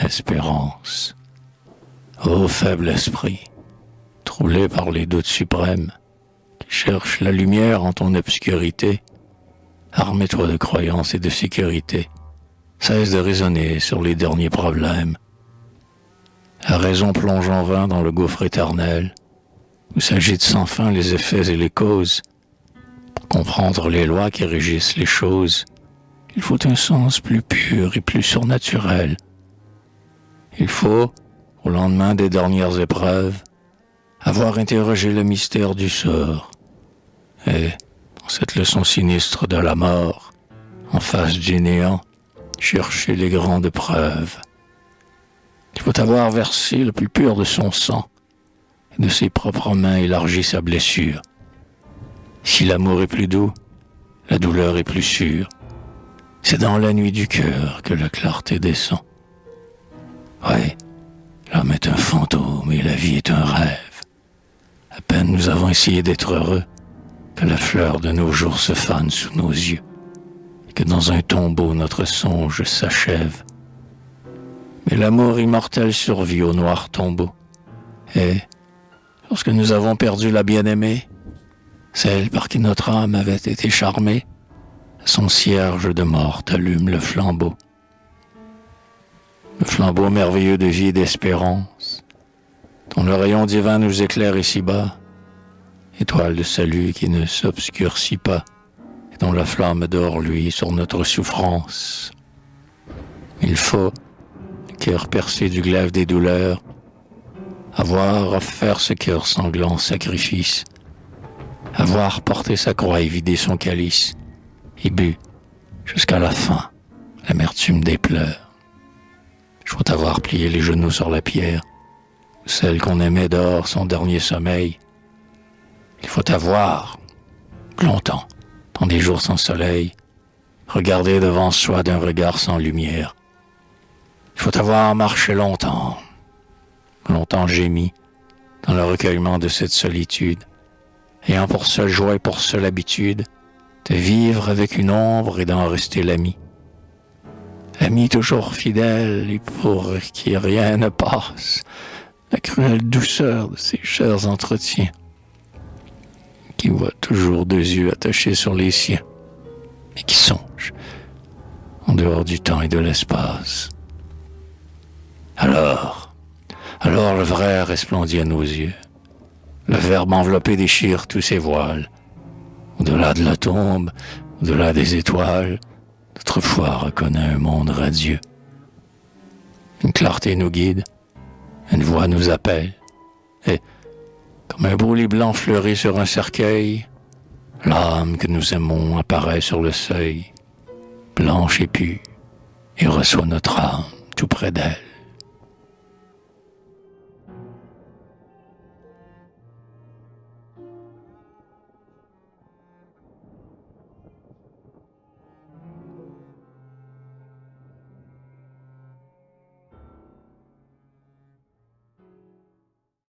espérance. Ô faible esprit, troublé par les doutes suprêmes, qui cherche la lumière en ton obscurité, armez-toi de croyance et de sécurité, cesse de raisonner sur les derniers problèmes. La raison plonge en vain dans le gouffre éternel, où s'agitent sans fin les effets et les causes. Pour comprendre les lois qui régissent les choses, il faut un sens plus pur et plus surnaturel. Il faut, au lendemain des dernières épreuves, avoir interrogé le mystère du sort. Et, dans cette leçon sinistre de la mort, en face du néant, chercher les grandes preuves. Il faut avoir versé le plus pur de son sang, et de ses propres mains élargi sa blessure. Si l'amour est plus doux, la douleur est plus sûre. C'est dans la nuit du cœur que la clarté descend. Oui, l'homme est un fantôme et la vie est un rêve. À peine nous avons essayé d'être heureux, que la fleur de nos jours se fane sous nos yeux, et que dans un tombeau notre songe s'achève. Mais l'amour immortel survit au noir tombeau. Et, lorsque nous avons perdu la bien-aimée, celle par qui notre âme avait été charmée, son cierge de mort allume le flambeau. Le flambeau merveilleux de vie et d'espérance, dont le rayon divin nous éclaire ici-bas, étoile de salut qui ne s'obscurcit pas, et dont la flamme d'or luit sur notre souffrance. Il faut, le cœur percé du glaive des douleurs, avoir offert ce cœur sanglant sacrifice, avoir porté sa croix et vidé son calice, et bu, jusqu'à la fin, l'amertume des pleurs. Je faut avoir plié les genoux sur la pierre, où celle qu'on aimait dort son dernier sommeil. Il faut avoir, longtemps, dans des jours sans soleil, regardé devant soi d'un regard sans lumière. Il faut avoir marché longtemps, longtemps gémi, dans le recueillement de cette solitude, ayant pour seule joie et pour seule habitude de vivre avec une ombre et d'en rester l'ami. L'ami toujours fidèle et pour qui rien ne passe, la cruelle douceur de ses chers entretiens, qui voit toujours deux yeux attachés sur les siens, et qui songe, en dehors du temps et de l'espace. Alors le vrai resplendit à nos yeux. Le verbe enveloppé déchire tous ses voiles. Au-delà de la tombe, au-delà des étoiles, notre foi reconnaît un monde radieux. Une clarté nous guide, une voix nous appelle, et, comme un brûlis blanc fleuri sur un cercueil, l'âme que nous aimons apparaît sur le seuil, blanche et pure, et reçoit notre âme tout près d'elle.